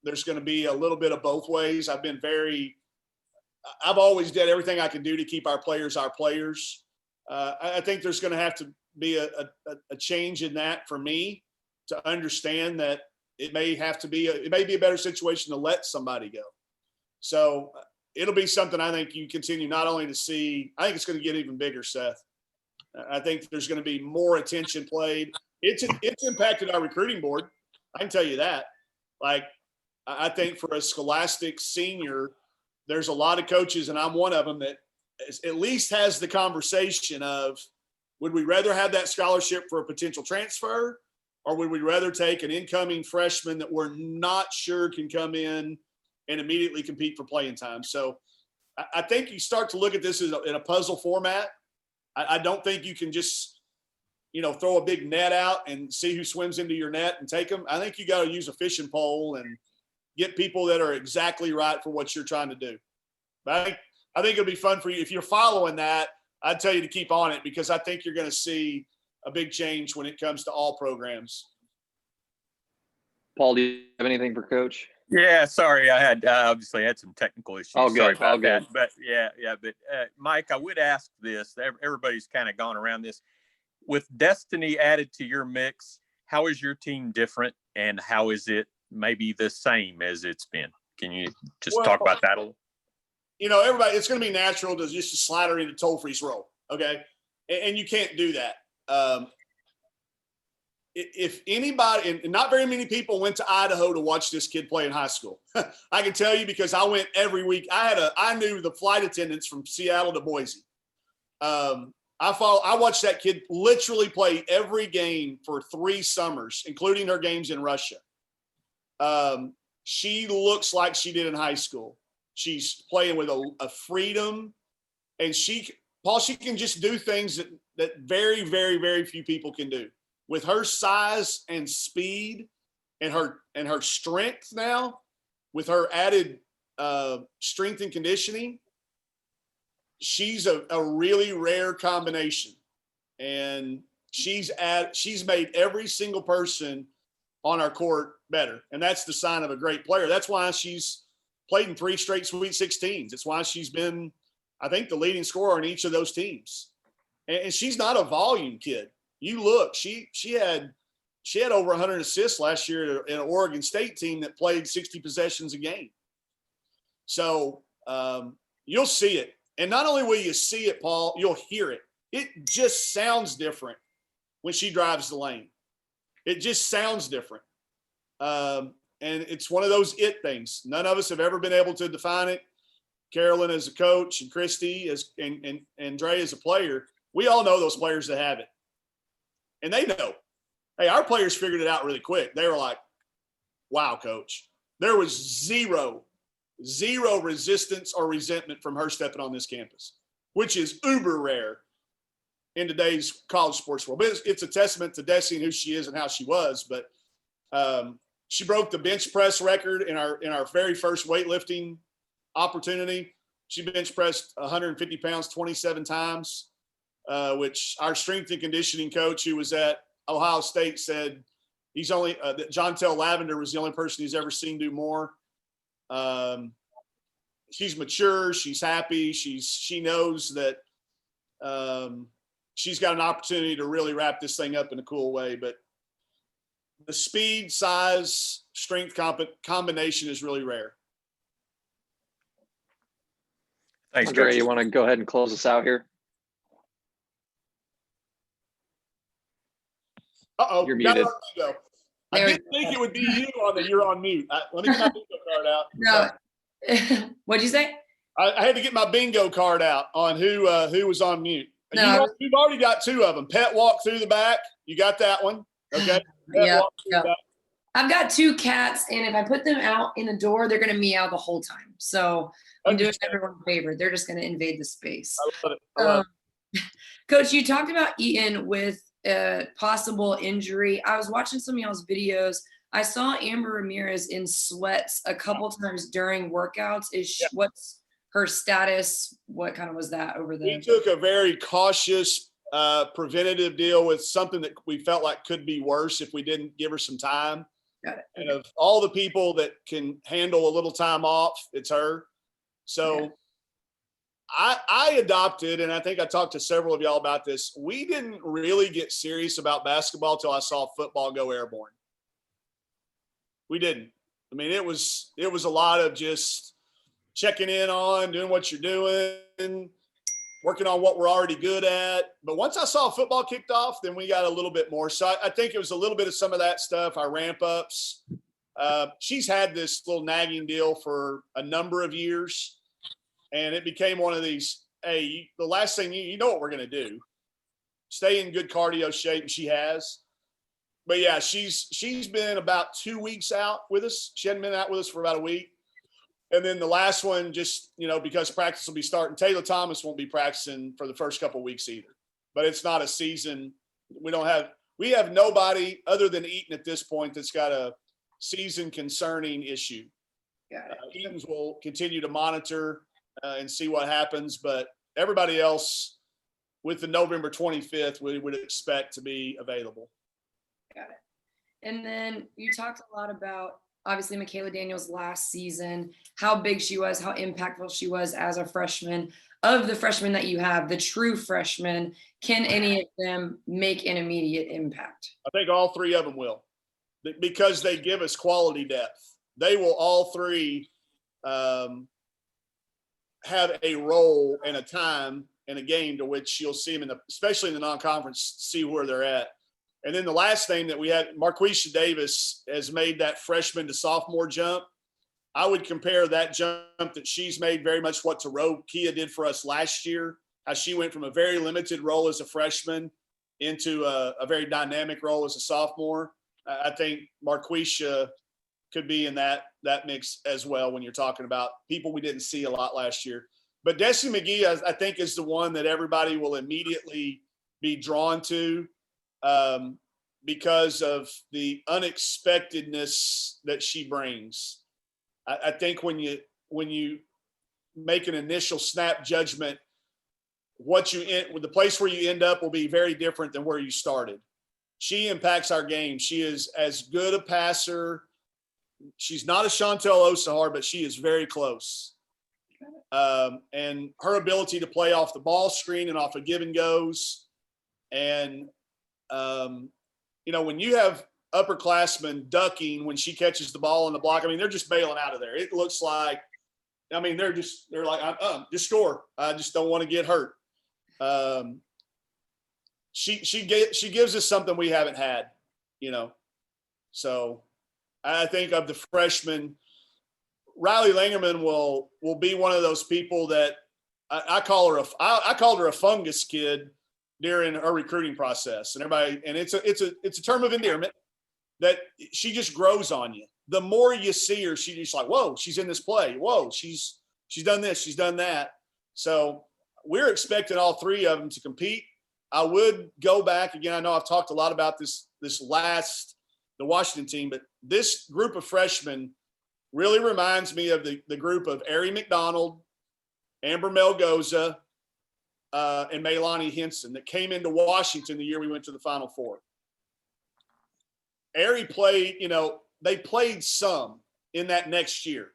there's going to be a little bit of both ways. I've always did everything I can do to keep our players. I think there's going to have to be a change in that for me to understand that it may be a better situation to let somebody go. So it'll be something I think you continue not only to see, I think it's going to get even bigger, Seth. I think there's going to be more attention played. It's impacted our recruiting board. I can tell you that. Like, I think for a Scholastic senior, there's a lot of coaches, and I'm one of them, that at least has the conversation of, would we rather have that scholarship for a potential transfer, or would we rather take an incoming freshman that we're not sure can come in and immediately compete for playing time? So I think you start to look at this in a puzzle format. I don't think you can just, throw a big net out and see who swims into your net and take them. I think you got to use a fishing pole and get people that are exactly right for what you're trying to do. But I think it'll be fun for you. If you're following that, I'd tell you to keep on it, because I think you're going to see a big change when it comes to all programs. Paul, do you have anything for Coach? Yeah, sorry, I had obviously had some technical issues. All good, sorry about all good. that. But but Mike, I would ask this. Everybody's kind of gone around this. With Destiny added to your mix, how is your team different, and how is it maybe the same as it's been? Can you just talk about that a little? Everybody, it's going to be natural to just slide her into toll-free's role, okay? And you can't do that. If anybody, and not very many people went to Idaho to watch this kid play in high school. I can tell you, because I went every week. I knew the flight attendants from Seattle to Boise. I watched that kid literally play every game for 3 summers, including her games in Russia. She looks like she did in high school. She's playing with a freedom, and she can just do things that very, very, very few people can do. With her size and speed and her strength now, with her added strength and conditioning, she's a really rare combination. And she's made every single person on our court better. And that's the sign of a great player. That's why she's played in 3 straight Sweet 16s. It's why she's been, I think, the leading scorer on each of those teams. And she's not a volume kid. You look, she had over 100 assists last year in an Oregon State team that played 60 possessions a game. So you'll see it. And not only will you see it, Paul, you'll hear it. It just sounds different. when she drives the lane. It just sounds different. And it's one of those it things. None of us have ever been able to define it. Carolyn as a coach and Christy and Dre as a player, we all know those players that have it. And they know. Hey, our players figured it out really quick. They were like, wow, coach. There was zero resistance or resentment from her stepping on this campus, which is uber rare in today's college sports world. But it's a testament to Desi and who she is and how she was. But she broke the bench press record in our very first weightlifting opportunity. She bench pressed 150 pounds 27 times, which our strength and conditioning coach who was at Ohio State said he's only that John Tell Lavender was the only person he's ever seen do more. She's mature. She's happy. She knows that she's got an opportunity to really wrap this thing up in a cool way. But the speed, size, strength combination is really rare. Thanks, Andre, Coach. you want to go ahead and close us out here? Uh-oh. You're muted. I didn't think it would be you on the you're on mute. Let me get my bingo card out. No. What'd you say? I had to get my bingo card out on who was on mute. No. You've already got two of them. Pet walk through the back. You got that one. Okay. Yeah. I've got two cats, and if I put them out in the door, they're going to meow the whole time. So I'm doing everyone a favor. They're just going to invade the space. I love it. I love it. Coach, you talked about Eaton with a possible injury. I was watching some of y'all's videos. I saw Amber Ramirez in sweats a couple times during workouts. What's her status? What kind of was that over there? We took a very cautious preventative deal with something that we felt like could be worse if we didn't give her some time. Got it. And of all the people that can handle a little time off, it's her. So I adopted, and I think I talked to several of y'all about this. We didn't really get serious about basketball till I saw football go airborne. We didn't. I mean, it was a lot of just checking in on, doing what you're doing, working on what we're already good at. But once I saw football kicked off, then we got a little bit more. So I think it was a little bit of some of that stuff, our ramp ups. She's had this little nagging deal for a number of years. And it became one of these, hey, the last thing you know what we're going to do. Stay in good cardio shape, and she has. But, yeah, she's been about 2 weeks out with us. She hadn't been out with us for about a week. And then the last one, just, because practice will be starting, Taylor Thomas won't be practicing for the first couple of weeks either. But it's not a season. We have nobody other than Eaton at this point that's got a season concerning issue. Eaton's will continue to monitor and see what happens. But everybody else with the November 25th, we would expect to be available. Got it. And then you talked a lot about, obviously, Michaela Daniels last season, how big she was, how impactful she was as a freshman. Of the freshmen that you have, the true freshmen, can any of them make an immediate impact? I think all three of them will, because they give us quality depth. They will all three have a role and a time in a game to which you'll see them especially in the non-conference, see where they're at. And then the last thing that we had, Marquisha Davis has made that freshman to sophomore jump. I would compare that jump that she's made very much what Taro Kia did for us last year, how she went from a very limited role as a freshman into a very dynamic role as a sophomore. I think Marquisha could be in that mix as well when you're talking about people we didn't see a lot last year. But Desi McGee, I think, is the one that everybody will immediately be drawn to because of the unexpectedness that she brings. I think when you make an initial snap judgment, the place where you end up will be very different than where you started. She impacts our game. She is as good a passer. She's not a Chantel Osahar, but she is very close. And her ability to play off the ball screen and off of give and goes. And, when you have upperclassmen ducking when she catches the ball on the block, they're just bailing out of there. It looks like, they're like, just score. I just don't want to get hurt. she gives us something we haven't had, you know. So I think of the freshmen, Riley Langerman will be one of those people that I called her a fungus kid during her recruiting process, and everybody, and it's a term of endearment that she just grows on you. The more you see her, she's just like, whoa, she's in this play. Whoa, she's done this, she's done that. So we're expecting all three of them to compete. I would go back again. I know I've talked a lot about the Washington team, but this group of freshmen really reminds me of the group of Ari McDonald, Amber Melgoza, and Maylani Henson that came into Washington the year we went to the Final Four. Ari played, they played some in that next year.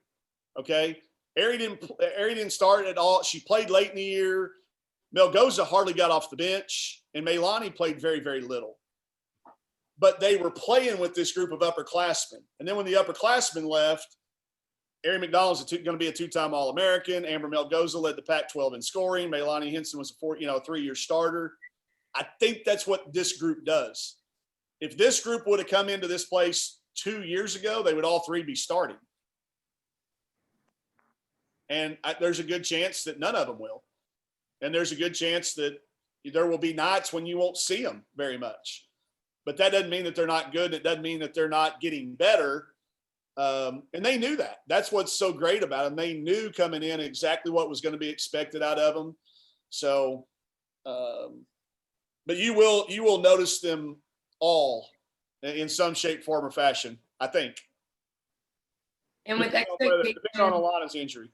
Okay. Ari didn't start at all. She played late in the year. Melgoza hardly got off the bench, and Maylani played very, very little. But they were playing with this group of upperclassmen. And then when the upperclassmen left, Ari McDonald's going to be a two-time All-American. Amber Melgoza led the Pac-12 in scoring. Maylani Henson was a 3-year starter. I think that's what this group does. If this group would have come into this place 2 years ago, they would all three be starting. And there's a good chance that none of them will. And there's a good chance that there will be nights when you won't see them very much. But that doesn't mean that they're not good. It doesn't mean that they're not getting better. And they knew that. That's what's so great about them. They knew coming in exactly what was going to be expected out of them. So, but you will notice them all in some shape, form, or fashion, I think. And with depending on Alana's injury.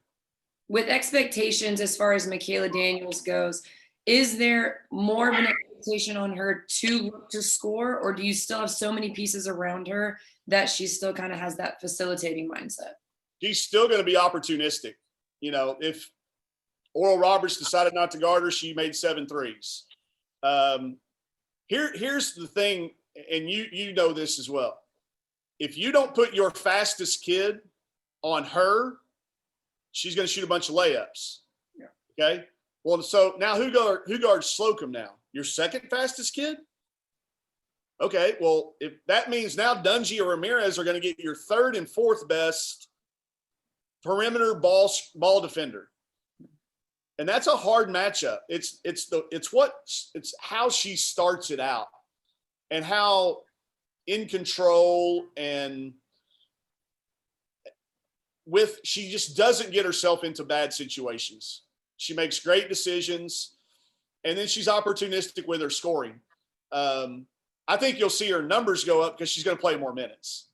With expectations as far as Michaela Daniels goes, is there more of an expectation on her to look to score, or do you still have so many pieces around her that she still kind of has that facilitating mindset? She's still going to be opportunistic. If Oral Roberts decided not to guard her, she made 7 threes. Here's the thing, and you know this as well. If you don't put your fastest kid on her, she's going to shoot a bunch of layups. Yeah. Okay. Well, so now who guards Slocum now? Your second fastest kid? Okay. Well, if that means now Dungee or Ramirez are going to get your third and fourth best perimeter ball defender. And that's a hard matchup. It's how she starts it out and how in control and she just doesn't get herself into bad situations. She makes great decisions, and then she's opportunistic with her scoring. I think you'll see her numbers go up because she's going to play more minutes.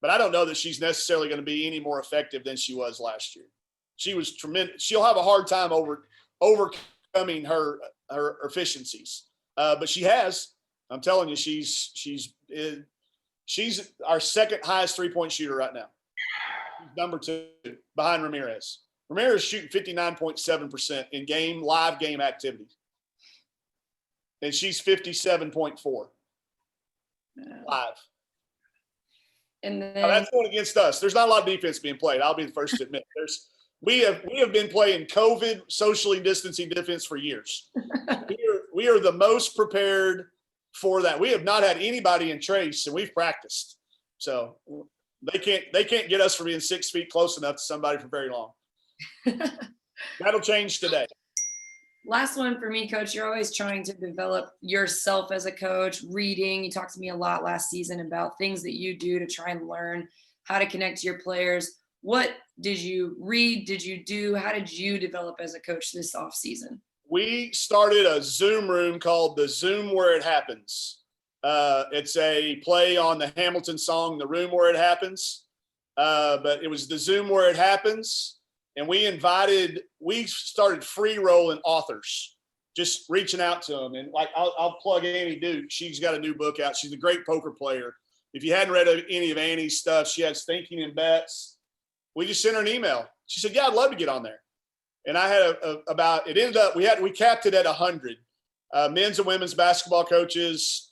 But I don't know that she's necessarily going to be any more effective than she was last year. She was tremendous. She'll have a hard time overcoming her efficiencies, but she has. I'm telling you, she's our second highest 3-point shooter right now. Number 2 behind Ramirez. Ramirez shooting 59.7% in live game activity. And she's 57.4 live. And then, now that's going against us. There's not a lot of defense being played. I'll be the first to admit. We have been playing COVID socially distancing defense for years. We are the most prepared for that. We have not had anybody in trace, and we've practiced. So they can't get us from being 6 feet close enough to somebody for very long. That'll change today. Last one for me, Coach. You're always trying to develop yourself as a coach, reading. You talked to me a lot last season about things that you do to try and learn how to connect to your players. What did you read? Did you do? How did you develop as a coach this offseason? We started a Zoom room called the Zoom Where It Happens. It's a play on the Hamilton song, The Room Where It Happens. But it was the Zoom Where It Happens. And we started free rolling authors, just reaching out to them. And like, I'll plug Annie Duke. She's got a new book out. She's a great poker player. If you hadn't read any of Annie's stuff, she has Thinking in Bets. We just sent her an email. She said, yeah, I'd love to get on there. And I had it ended up, we capped it at 100 men's and women's basketball coaches,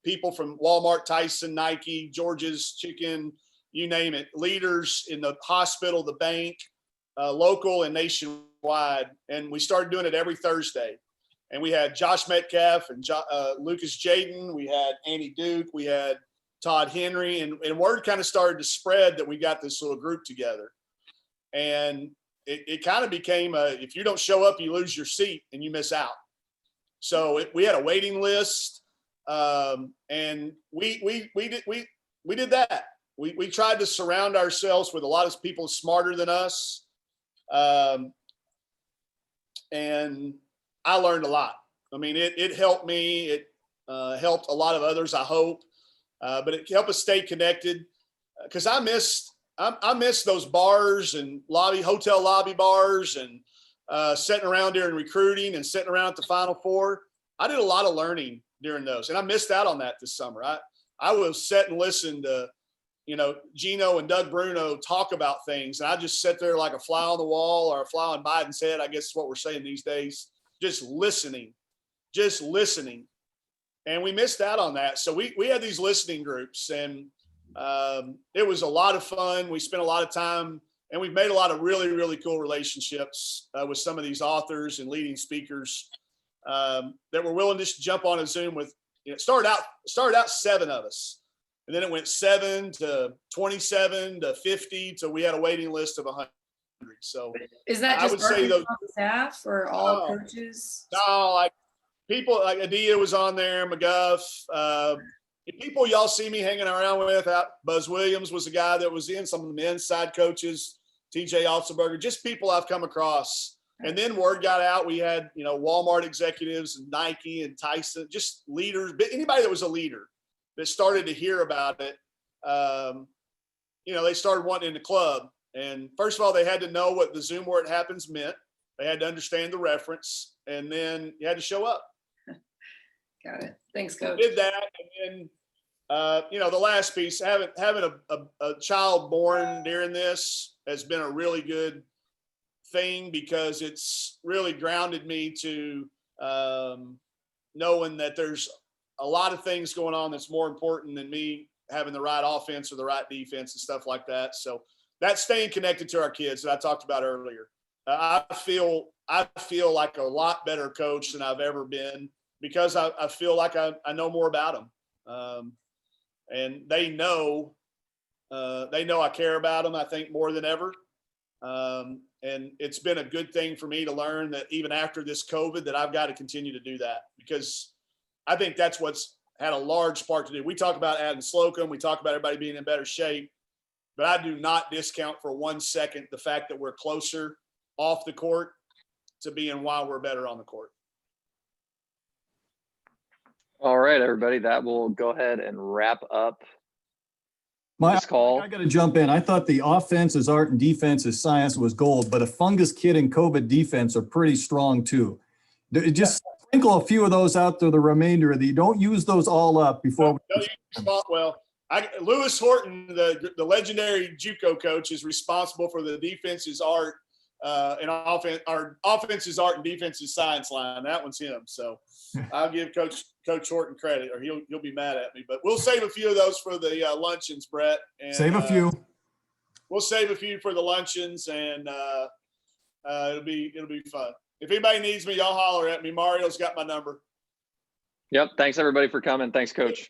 people from Walmart, Tyson, Nike, George's Chicken, you name it, leaders in the hospital, the bank, local and nationwide. And we started doing it every Thursday. And we had Josh Metcalf and Lucas Jailyn. We had Andy Duke. We had Todd Henry. And word kind of started to spread that we got this little group together. And it kind of became if you don't show up, you lose your seat and you miss out. So we had a waiting list. And we did that. We tried to surround ourselves with a lot of people smarter than us. And I learned a lot. I mean, it helped me. It helped a lot of others, I hope. But it helped us stay connected because I missed those bars and hotel lobby bars and sitting around during recruiting and sitting around at the Final Four. I did a lot of learning during those, and I missed out on that this summer. I was sit and listen to, Gino and Doug Bruno talk about things, and I just sat there like a fly on the wall or a fly on Biden's head, I guess is what we're saying these days, just listening. And we missed out on that. So we had these listening groups, and it was a lot of fun. We spent a lot of time, and we've made a lot of really, really cool relationships with some of these authors and leading speakers that were willing to just jump on a Zoom with. It started out 7 of us, and then it went 7 to 27 to 50 till we had a waiting list of 100. So is that just staff or all coaches? No, like people like Adia was on there, McGuff. People y'all see me hanging around with. Buzz Williams was a guy that was in some of the men's side coaches. TJ Otzelberger, just people I've come across. And then word got out. We had, Walmart executives and Nike and Tyson, just leaders, anybody that was a leader that started to hear about it. They started wanting in the club. And first of all, they had to know what the Zoom where it happens meant. They had to understand the reference, and then you had to show up. Got it. Thanks, Coach. Did that, and then the last piece, having a child born during this has been a really good thing because it's really grounded me to knowing that there's a lot of things going on that's more important than me having the right offense or the right defense and stuff like that. So that's staying connected to our kids that I talked about earlier. I feel like a lot better coach than I've ever been because I feel like I know more about them. And they know I care about them, I think, more than ever. And it's been a good thing for me to learn that even after this COVID that I've got to continue to do that because I think that's what's had a large part to do. We talk about adding Slocum. We talk about everybody being in better shape, but I do not discount for 1 second the fact that we're closer off the court to being why we're better on the court. All right, everybody, that will go ahead and wrap up this call. I got to jump in. I thought the offense is art and defense is science was gold, but a fungus kid and COVID defense are pretty strong too. Just sprinkle a few of those out to the remainder of the. Don't use those all up before. Lewis Horton, the legendary JUCO coach, is responsible for the defense's art and offense's art and defense's science line. That one's him. So I'll give Coach Horton credit, or he'll be mad at me. But we'll save a few of those for the luncheons, Brett. And, save a few. We'll save a few for the luncheons, and it'll be fun. If anybody needs me, y'all holler at me. Mario's got my number. Yep. Thanks everybody for coming. Thanks, Coach.